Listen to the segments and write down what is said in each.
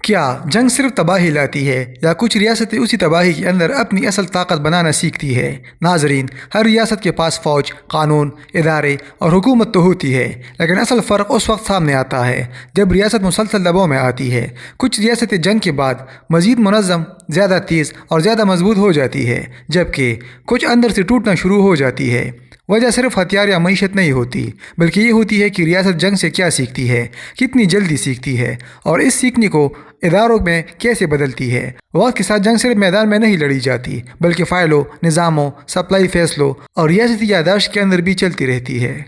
کیا جنگ صرف تباہی لاتی ہے یا کچھ ریاستیں اسی تباہی کے اندر اپنی اصل طاقت بنانا سیکھتی ہے؟ ناظرین، ہر ریاست کے پاس فوج، قانون، ادارے اور حکومت تو ہوتی ہے، لیکن اصل فرق اس وقت سامنے آتا ہے جب ریاست مسلسل دباؤ میں آتی ہے۔ کچھ ریاستیں جنگ کے بعد مزید منظم، زیادہ تیز اور زیادہ مضبوط ہو جاتی ہے، جبکہ کچھ اندر سے ٹوٹنا شروع ہو جاتی ہے۔ وجہ صرف ہتھیار یا معیشت نہیں ہوتی، بلکہ یہ ہوتی ہے کہ ریاست جنگ سے کیا سیکھتی ہے، کتنی جلدی سیکھتی ہے، اور اس سیکھنے کو اداروں میں کیسے بدلتی ہے۔ وقت کے ساتھ جنگ صرف میدان میں نہیں لڑی جاتی، بلکہ فائلوں، نظاموں، سپلائی فیصلوں اور ریاستی یادداشت کے اندر بھی چلتی رہتی ہے۔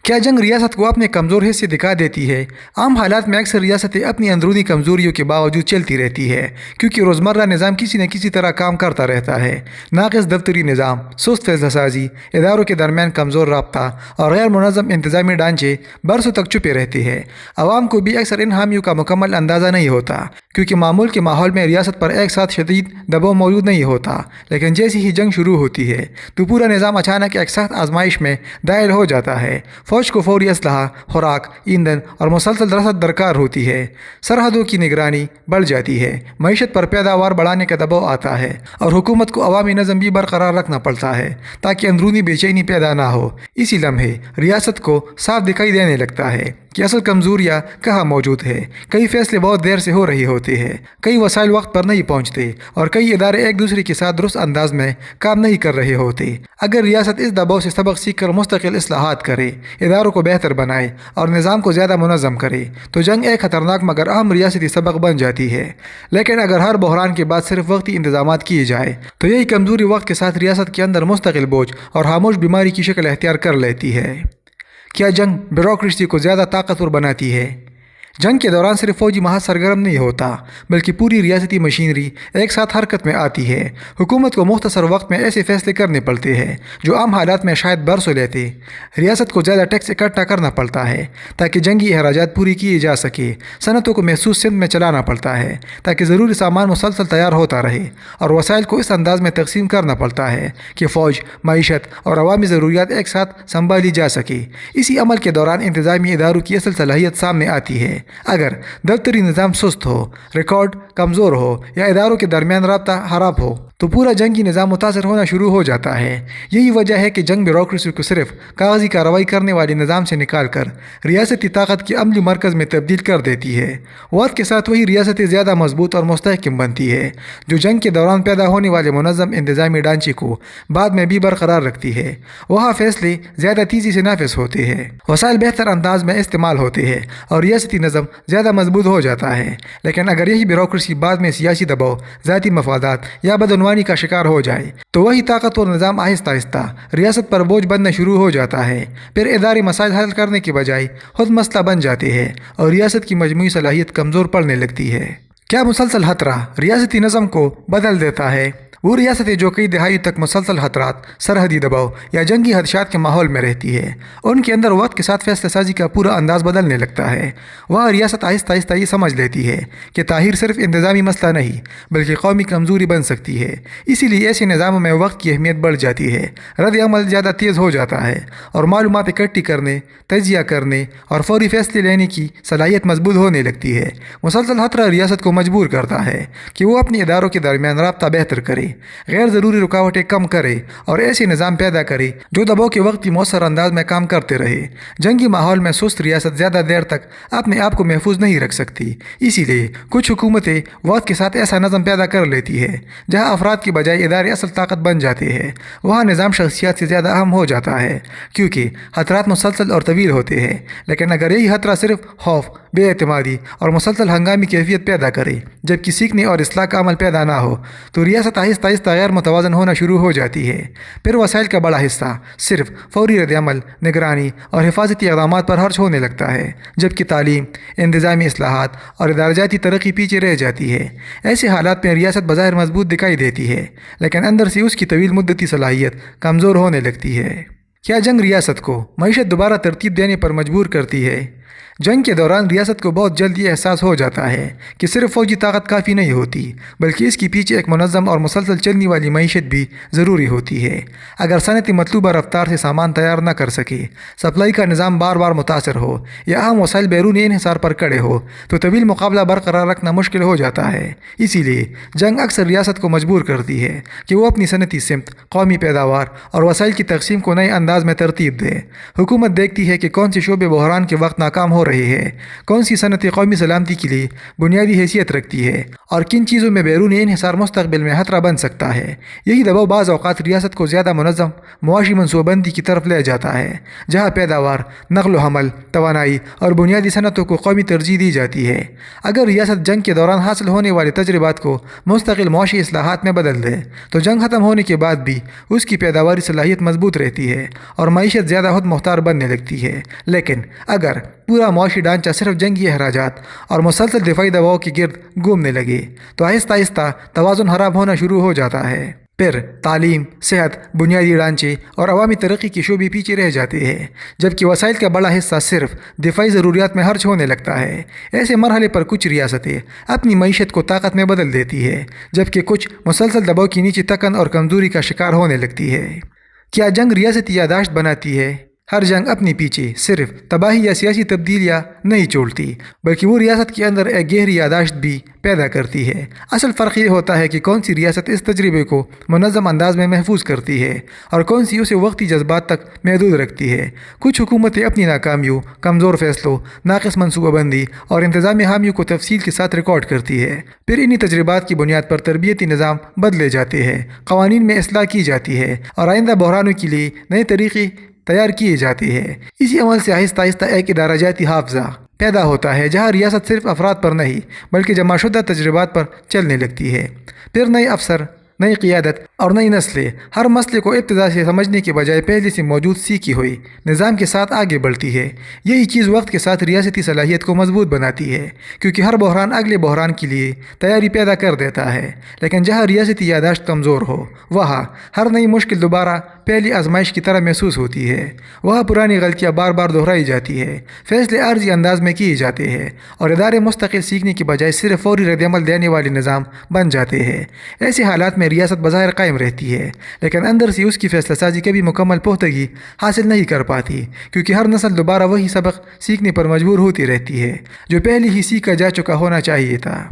کیا جنگ ریاست کو اپنے کمزور حصے دکھا دیتی ہے؟ عام حالات میں اکثر ریاستیں اپنی اندرونی کمزوریوں کے باوجود چلتی رہتی ہے، کیونکہ روزمرہ نظام کسی نہ کسی طرح کام کرتا رہتا ہے۔ ناقص دفتری نظام، سست فیصلہ سازی، اداروں کے درمیان کمزور رابطہ اور غیر منظم انتظامی ڈھانچے برسوں تک چھپے رہتے ہیں۔ عوام کو بھی اکثر ان حامیوں کا مکمل اندازہ نہیں ہوتا، کیونکہ معمول کے ماحول میں ریاست پر ایک ساتھ شدید دباؤ موجود نہیں ہوتا، لیکن جیسے ہی جنگ شروع ہوتی ہے تو پورا نظام اچانک ایک سخت آزمائش میں داخل ہو جاتا ہے۔ فوج کو فوری اسلحہ، خوراک، ایندھن اور مسلسل رسد درکار ہوتی ہے۔ سرحدوں کی نگرانی بڑھ جاتی ہے، معیشت پر پیداوار بڑھانے کا دباؤ آتا ہے، اور حکومت کو عوامی نظم بھی برقرار رکھنا پڑتا ہے تاکہ اندرونی بے چینی پیدا نہ ہو۔ اسی لمحے ریاست کو صاف دکھائی دینے لگتا ہے کہ اصل کمزوریاں کہاں موجود ہے۔ کئی فیصلے بہت دیر سے ہو رہے ہوتے ہیں، کئی وسائل وقت پر نہیں پہنچتے، اور کئی ادارے ایک دوسرے کے ساتھ درست انداز میں کام نہیں کر رہے ہوتے۔ اگر ریاست اس دباؤ سے سبق سیکھ کر مستقل اصلاحات کرے، اداروں کو بہتر بنائے اور نظام کو زیادہ منظم کرے تو جنگ ایک خطرناک مگر اہم ریاستی سبق بن جاتی ہے۔ لیکن اگر ہر بحران کے بعد صرف وقتی انتظامات کیے جائے تو یہی کمزوری وقت کے ساتھ ریاست کے اندر مستقل بوجھ اور خاموش بیماری کی شکل اختیار کر لیتی ہے۔ کیا جنگ بیوروکریسی کو زیادہ طاقتور بناتی ہے؟ جنگ کے دوران صرف فوجی محاذ سرگرم نہیں ہوتا، بلکہ پوری ریاستی مشینری ایک ساتھ حرکت میں آتی ہے۔ حکومت کو مختصر وقت میں ایسے فیصلے کرنے پڑتے ہیں جو عام حالات میں شاید برسوں لیتے۔ ریاست کو زیادہ ٹیکس اکٹھا کرنا پڑتا ہے تاکہ جنگی اخراجات پوری کیے جا سکے۔ صنعتوں کو محسوس سمت میں چلانا پڑتا ہے تاکہ ضروری سامان مسلسل تیار ہوتا رہے، اور وسائل کو اس انداز میں تقسیم کرنا پڑتا ہے کہ فوج، معیشت اور عوامی ضروریات ایک ساتھ سنبھالی جا سکے۔ اسی عمل کے دوران انتظامی اداروں کی اصل صلاحیت سامنے آتی ہے۔ اگر دفتری نظام سست ہو، ریکارڈ کمزور ہو یا اداروں کے درمیان رابطہ خراب ہو تو پورا جنگی نظام متاثر ہونا شروع ہو جاتا ہے۔ یہی وجہ ہے کہ جنگ بیوروکریسی کو صرف کاغذی کارروائی کرنے والے نظام سے نکال کر ریاستی طاقت کے عملی مرکز میں تبدیل کر دیتی ہے۔ وقت کے ساتھ وہی ریاستیں زیادہ مضبوط اور مستحکم بنتی ہے جو جنگ کے دوران پیدا ہونے والے منظم انتظامی ڈھانچے کو بعد میں بھی برقرار رکھتی ہے۔ وہاں فیصلے زیادہ تیزی سے نافذ ہوتے ہیں، وسائل بہتر انداز میں استعمال ہوتے ہیں اور ریاستی نظم زیادہ مضبوط ہو جاتا ہے۔ لیکن اگر یہی بیوروکریسی بعد میں سیاسی دباؤ، ذاتی مفادات یا بدعنوانی کا شکار ہو جائے تو وہی طاقتور نظام آہستہ آہستہ ریاست پر بوجھ بننا شروع ہو جاتا ہے۔ پھر ادارے مسائل حل کرنے کے بجائے خود مسئلہ بن جاتے ہیں اور ریاست کی مجموعی صلاحیت کمزور پڑنے لگتی ہے۔ کیا مسلسل خطرہ ریاستی نظم کو بدل دیتا ہے؟ وہ ریاستیں جو کئی دہائیوں تک مسلسل خطرات، سرحدی دباؤ یا جنگی خدشات کے ماحول میں رہتی ہے، ان کے اندر وقت کے ساتھ فیصلہ سازی کا پورا انداز بدلنے لگتا ہے۔ وہاں ریاست آہستہ آہستہ یہ سمجھ لیتی ہے کہ تاخیر صرف انتظامی مسئلہ نہیں بلکہ قومی کمزوری بن سکتی ہے۔ اسی لیے ایسے نظاموں میں وقت کی اہمیت بڑھ جاتی ہے، رد عمل زیادہ تیز ہو جاتا ہے، اور معلومات اکٹھی کرنے، تجزیہ کرنے اور فوری فیصلے لینے کی صلاحیت مضبوط ہونے لگتی ہے۔ مسلسل خطرہ ریاست کو مجبور کرتا ہے کہ وہ اپنے اداروں کے درمیان رابطہ بہتر کرے، غیر ضروری رکاوٹیں کم کرے اور ایسے نظام پیدا کرے جو دباؤ کے وقت بھی مؤثر انداز میں کام کرتے رہے۔ جنگی ماحول میں سست ریاست زیادہ دیر تک اپنے آپ کو محفوظ نہیں رکھ سکتی، اسی لیے کچھ حکومتیں وقت کے ساتھ ایسا نظم پیدا کر لیتی ہے جہاں افراد کی بجائے ادارے اصل طاقت بن جاتے ہیں۔ وہاں نظام شخصیات سے زیادہ اہم ہو جاتا ہے کیونکہ خطرات مسلسل اور طویل ہوتے ہیں۔ لیکن اگر یہی خطرہ صرف خوف، بے اعتمادی اور مسلسل ہنگامی کیفیت پیدا کرے جبکہ سیکھنے اور اصلاح کا عمل پیدا نہ ہو تو ریاست آہستہ آہستہ غیر متوازن ہونا شروع ہو جاتی ہے۔ پھر وسائل کا بڑا حصہ صرف فوری رد عمل، نگرانی اور حفاظتی اقدامات پر خرچ ہونے لگتا ہے، جبکہ تعلیم، انتظامی اصلاحات اور ادارجاتی ترقی پیچھے رہ جاتی ہے۔ ایسے حالات میں ریاست بظاہر مضبوط دکھائی دیتی ہے لیکن اندر سے اس کی طویل مدتی صلاحیت کمزور ہونے لگتی ہے۔ کیا جنگ ریاست کو معیشت دوبارہ ترتیب دینے پر مجبور کرتی ہے؟ جنگ کے دوران ریاست کو بہت جلد یہ احساس ہو جاتا ہے کہ صرف فوجی طاقت کافی نہیں ہوتی، بلکہ اس کے پیچھے ایک منظم اور مسلسل چلنے والی معیشت بھی ضروری ہوتی ہے۔ اگر صنعت مطلوبہ رفتار سے سامان تیار نہ کر سکے، سپلائی کا نظام بار بار متاثر ہو یا اہم وسائل بیرونی انحصار پر کڑے ہو تو طویل مقابلہ برقرار رکھنا مشکل ہو جاتا ہے۔ اسی لیے جنگ اکثر ریاست کو مجبور کرتی ہے کہ وہ اپنی صنعتی سمت، قومی پیداوار اور وسائل کی تقسیم کو نئے انداز میں ترتیب دے۔ حکومت دیکھتی ہے کہ کون سے شعبے بحران کے وقت ناکام ہو رہے ہیں، کون سی صنعتیں قومی سلامتی کے لیے بنیادی حیثیت رکھتی ہے اور کن چیزوں میں بیرونی انحصار مستقبل میں خطرہ بن سکتا ہے۔ یہی دباؤ بعض اوقات ریاست کو زیادہ منظم معاشی منصوبہ بندی کی طرف لے جاتا ہے، جہاں پیداوار، نقل و حمل، توانائی اور بنیادی صنعتوں کو قومی ترجیح دی جاتی ہے۔ اگر ریاست جنگ کے دوران حاصل ہونے والے تجربات کو مستقل معاشی اصلاحات میں بدل دے تو جنگ ختم ہونے کے بعد بھی اس کی پیداواری صلاحیت مضبوط رہتی ہے اور معیشت زیادہ خود مختار بننے لگتی ہے۔ لیکن اگر پورا معاشی ڈھانچہ صرف جنگی اخراجات اور مسلسل دفاعی دباؤ کے گرد گھومنے لگے تو آہستہ آہستہ توازن خراب ہونا شروع ہو جاتا ہے۔ پھر تعلیم، صحت، بنیادی ڈھانچے اور عوامی ترقی کے شعبے پیچھے رہ جاتے ہیں، جبکہ وسائل کا بڑا حصہ صرف دفاعی ضروریات میں خرچ ہونے لگتا ہے۔ ایسے مرحلے پر کچھ ریاستیں اپنی معیشت کو طاقت میں بدل دیتی ہے، جبکہ کچھ مسلسل دباؤ کے نیچے تکن اور کمزوری کا شکار ہونے لگتی ہے۔ کیا جنگ ریاستی یادداشت بناتی ہے؟ ہر جنگ اپنے پیچھے صرف تباہی یا سیاسی تبدیلیاں نہیں چھوڑتی، بلکہ وہ ریاست کے اندر ایک گہری یادداشت بھی پیدا کرتی ہے۔ اصل فرق یہ ہوتا ہے کہ کون سی ریاست اس تجربے کو منظم انداز میں محفوظ کرتی ہے اور کون سی اسے وقتی جذبات تک محدود رکھتی ہے۔ کچھ حکومتیں اپنی ناکامیوں، کمزور فیصلوں، ناقص منصوبہ بندی اور انتظامی خامیوں کو تفصیل کے ساتھ ریکارڈ کرتی ہے۔ پھر انہی تجربات کی بنیاد پر تربیتی نظام بدلے جاتے ہیں، قوانین میں اصلاح کی جاتی ہے اور آئندہ بحرانوں کے لیے نئے طریقے تیار کیے جاتے ہیں۔ اسی عمل سے آہستہ آہستہ ایک ادارہ جاتی حافظہ پیدا ہوتا ہے، جہاں ریاست صرف افراد پر نہیں بلکہ جمع شدہ تجربات پر چلنے لگتی ہے۔ پھر نئے افسر، نئی قیادت اور نئی نسلیں ہر مسئلے کو ابتدا سے سمجھنے کے بجائے پہلے سے موجود سیکھی ہوئی نظام کے ساتھ آگے بڑھتی ہے۔ یہی چیز وقت کے ساتھ ریاستی صلاحیت کو مضبوط بناتی ہے، کیونکہ ہر بحران اگلے بحران کے لیے تیاری پیدا کر دیتا ہے۔ لیکن جہاں ریاستی یادداشت کمزور ہو، وہاں ہر نئی مشکل دوبارہ پہلی آزمائش کی طرح محسوس ہوتی ہے۔ وہاں پرانی غلطیاں بار بار دہرائی جاتی ہے، فیصلے عارضی انداز میں کیے جاتے ہیں اور ادارے مستقل سیکھنے کے بجائے صرف فوری رد عمل دینے والے نظام بن جاتے ہیں۔ ایسے حالات میں ریاست بظاہر قائم رہتی ہے، لیکن اندر سے اس کی فیصلہ سازی کبھی مکمل پختگی حاصل نہیں کر پاتی، کیونکہ ہر نسل دوبارہ وہی سبق سیکھنے پر مجبور ہوتی رہتی ہے جو پہلے ہی سیکھا جا چکا ہونا چاہیے تھا۔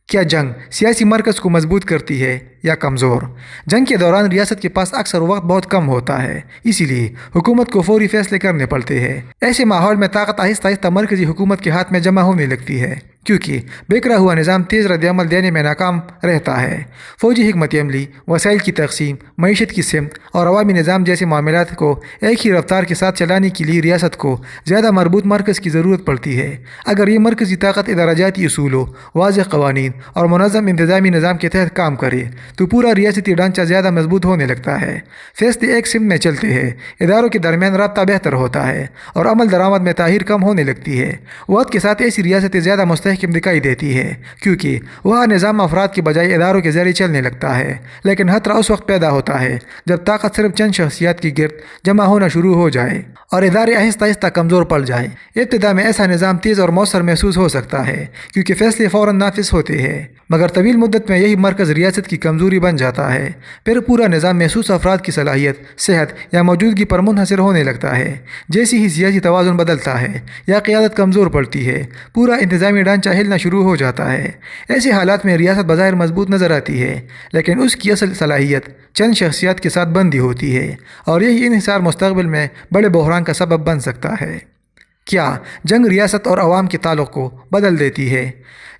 کیا جنگ سیاسی مرکز کو مضبوط کرتی ہے یا کمزور؟ جنگ کے دوران ریاست کے پاس اکثر وقت بہت کم ہوتا ہے، اسی لیے حکومت کو فوری فیصلے کرنے پڑتے ہیں۔ ایسے ماحول میں طاقت آہستہ آہستہ مرکزی حکومت کے ہاتھ میں جمع ہونے لگتی ہے، کیونکہ بکھرا ہوا نظام تیز رد عمل دینے میں ناکام رہتا ہے۔ فوجی حکمت عملی، وسائل کی تقسیم، معیشت کی سمت اور عوامی نظام جیسے معاملات کو ایک ہی رفتار کے ساتھ چلانے کے لیے ریاست کو زیادہ مربوط مرکز کی ضرورت پڑتی ہے۔ اگر یہ مرکزی طاقت ادارہ جاتی اصولوں، واضح قوانین اور منظم انتظامی نظام کے تحت کام کرے تو پورا ریاستی ڈھانچہ زیادہ مضبوط ہونے لگتا ہے۔ فیصلے ایک سمت میں چلتے ہیں، اداروں کے درمیان رابطہ بہتر ہوتا ہے اور عمل درآمد میں تاخیر کم ہونے لگتی ہے۔ وقت کے ساتھ ایسی ریاستیں زیادہ مستحکم دکھائی دیتی ہے، کیونکہ وہاں نظام افراد کے بجائے اداروں کے ذریعے چلنے لگتا ہے۔ لیکن خطرہ اس وقت پیدا ہوتا ہے جب طاقت صرف چند شخصیات کی گرد جمع ہونا شروع ہو جائے اور ادارے آہستہ آہستہ کمزور پڑ جائیں۔ ابتدا میں ایسا نظام تیز اور مؤثر محسوس ہو سکتا ہے، کیونکہ فیصلے فوراً نافذ ہوتے ہیں، مگر طویل مدت میں یہی مرکز ریاست کی کمزوری بن جاتا ہے۔ پھر پورا نظام محسوس افراد کی صلاحیت، صحت یا موجودگی پر منحصر ہونے لگتا ہے۔ جیسے ہی سیاسی توازن بدلتا ہے یا قیادت کمزور پڑتی ہے، پورا انتظامی ڈھانچہ ہلنا شروع ہو جاتا ہے۔ ایسے حالات میں ریاست بظاہر مضبوط نظر آتی ہے، لیکن اس کی اصل صلاحیت چند شخصیات کے ساتھ بندھی ہوتی ہے، اور یہی انحصار مستقبل میں بڑے بحران کا سبب بن سکتا ہے۔ کیا جنگ ریاست اور عوام کے تعلق کو بدل دیتی ہے؟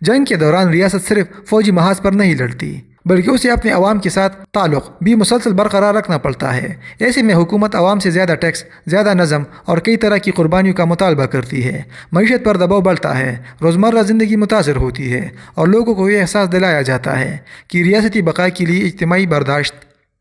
جنگ کے دوران ریاست صرف فوجی محاذ پر نہیں لڑتی، بلکہ اسے اپنے عوام کے ساتھ تعلق بھی مسلسل برقرار رکھنا پڑتا ہے۔ ایسے میں حکومت عوام سے زیادہ ٹیکس، زیادہ نظم اور کئی طرح کی قربانیوں کا مطالبہ کرتی ہے۔ معیشت پر دباؤ بڑھتا ہے، روزمرہ زندگی متاثر ہوتی ہے اور لوگوں کو یہ احساس دلایا جاتا ہے کہ ریاستی بقا کے لیے اجتماعی برداشت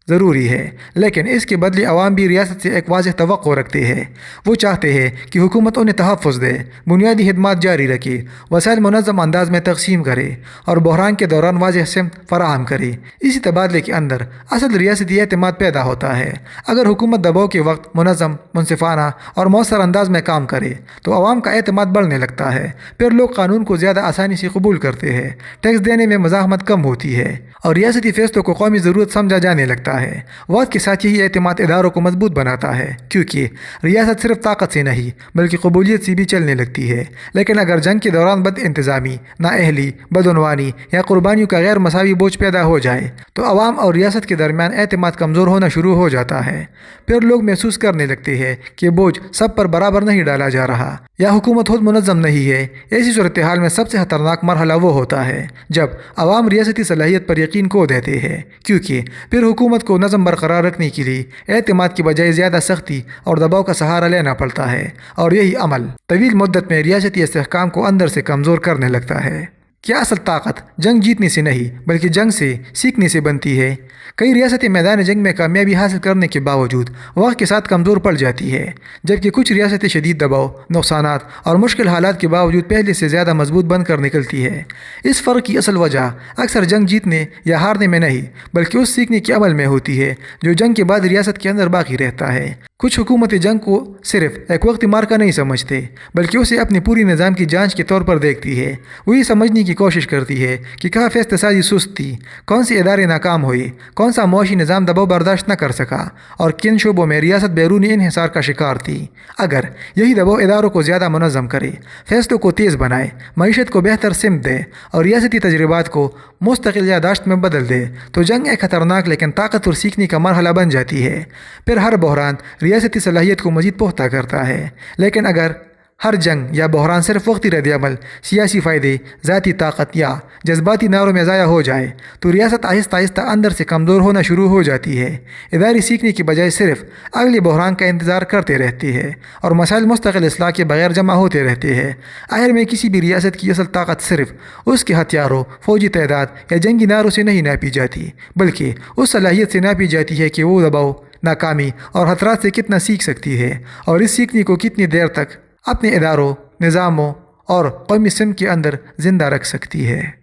ضروری ہے، لیکن اس کے بدلے عوام بھی ریاست سے ایک واضح توقع رکھتے ہیں۔ وہ چاہتے ہیں کہ حکومت انہیں تحفظ دے، بنیادی خدمات جاری رکھے، وسائل منظم انداز میں تقسیم کرے اور بحران کے دوران واضح سمت فراہم کرے۔ اسی تبادلے کے اندر اصل ریاستی اعتماد پیدا ہوتا ہے۔ اگر حکومت دباؤ کے وقت منظم، منصفانہ اور مؤثر انداز میں کام کرے تو عوام کا اعتماد بڑھنے لگتا ہے۔ پھر لوگ قانون کو زیادہ آسانی سے قبول کرتے ہیں، ٹیکس دینے میں مزاحمت کم ہوتی ہے اور ریاستی فیصلوں کو قومی ضرورت سمجھا جانے لگتا ہے۔ وقت کے ساتھ یہی اعتماد اداروں کو مضبوط بناتا ہے، کیونکہ ریاست صرف طاقت سے نہیں بلکہ قبولیت سے بھی چلنے لگتی ہے۔ لیکن اگر جنگ کے دوران بد انتظامی، نااہلی، بدعنوانی یا قربانیوں کا غیر مساوی بوجھ پیدا ہو جائے تو عوام اور ریاست کے درمیان اعتماد کمزور ہونا شروع ہو جاتا ہے۔ پھر لوگ محسوس کرنے لگتے ہیں کہ بوجھ سب پر برابر نہیں ڈالا جا رہا یا حکومت خود منظم نہیں ہے۔ ایسی صورتحال میں سب سے خطرناک مرحلہ وہ ہوتا ہے جب عوام ریاستی صلاحیت پر یقین کھو دیتے ہیں، کیونکہ پھر حکومت کو نظم برقرار رکھنے کے لیے اعتماد کی بجائے زیادہ سختی اور دباؤ کا سہارا لینا پڑتا ہے، اور یہی عمل طویل مدت میں ریاستی استحکام کو اندر سے کمزور کرنے لگتا ہے۔ کیا اصل طاقت جنگ جیتنے سے نہیں بلکہ جنگ سے سیکھنے سے بنتی ہے؟ کئی ریاستیں میدان جنگ میں کامیابی حاصل کرنے کے باوجود وقت کے ساتھ کمزور پڑ جاتی ہے، جبکہ کچھ ریاستیں شدید دباؤ، نقصانات اور مشکل حالات کے باوجود پہلے سے زیادہ مضبوط بن کر نکلتی ہے۔ اس فرق کی اصل وجہ اکثر جنگ جیتنے یا ہارنے میں نہیں بلکہ اس سیکھنے کے عمل میں ہوتی ہے جو جنگ کے بعد ریاست کے اندر باقی رہتا ہے۔ کچھ حکومتیں جنگ کو صرف ایک وقتی مارکا نہیں سمجھتے بلکہ اسے اپنی پوری نظام کی جانچ کے طور پر دیکھتی ہے۔ وہ یہ سمجھنے کی کوشش کرتی ہے کہ کہاں فیصلہ سازی سست تھی، کون سے ادارے ناکام ہوئے، کون سا معاشی نظام دباؤ برداشت نہ کر سکا اور کن شعبوں میں ریاست بیرونی انحصار کا شکار تھی۔ اگر یہی دباؤ اداروں کو زیادہ منظم کرے، فیصلوں کو تیز بنائے، معیشت کو بہتر سمت دے اور ریاستی تجربات کو مستقل یادداشت میں بدل دے تو جنگ ایک خطرناک لیکن طاقتور سیکھنے کا مرحلہ بن جاتی ہے۔ پھر ہر بحران ریاستی صلاحیت کو مزید پختہ کرتا ہے، لیکن اگر ہر جنگ یا بحران صرف وقتی رد عمل، سیاسی فائدے، ذاتی طاقت یا جذباتی نعروں میں ضائع ہو جائے تو ریاست آہستہ آہستہ اندر سے کمزور ہونا شروع ہو جاتی ہے۔ ادارے سیکھنے کی بجائے صرف اگلے بحران کا انتظار کرتے رہتے ہیں اور مسائل مستقل اصلاح کے بغیر جمع ہوتے رہتے ہیں۔ آخر میں کسی بھی ریاست کی اصل طاقت صرف اس کے ہتھیاروں، فوجی تعداد یا جنگی نعروں سے نہیں ناپی جاتی بلکہ اس صلاحیت سے ناپی جاتی ہے کہ وہ دباؤ، ناکامی اور خطرات سے کتنا سیکھ سکتی ہے اور اس سیکھنے کو کتنی دیر تک اپنے اداروں، نظاموں اور قومی سمت کے اندر زندہ رکھ سکتی ہے۔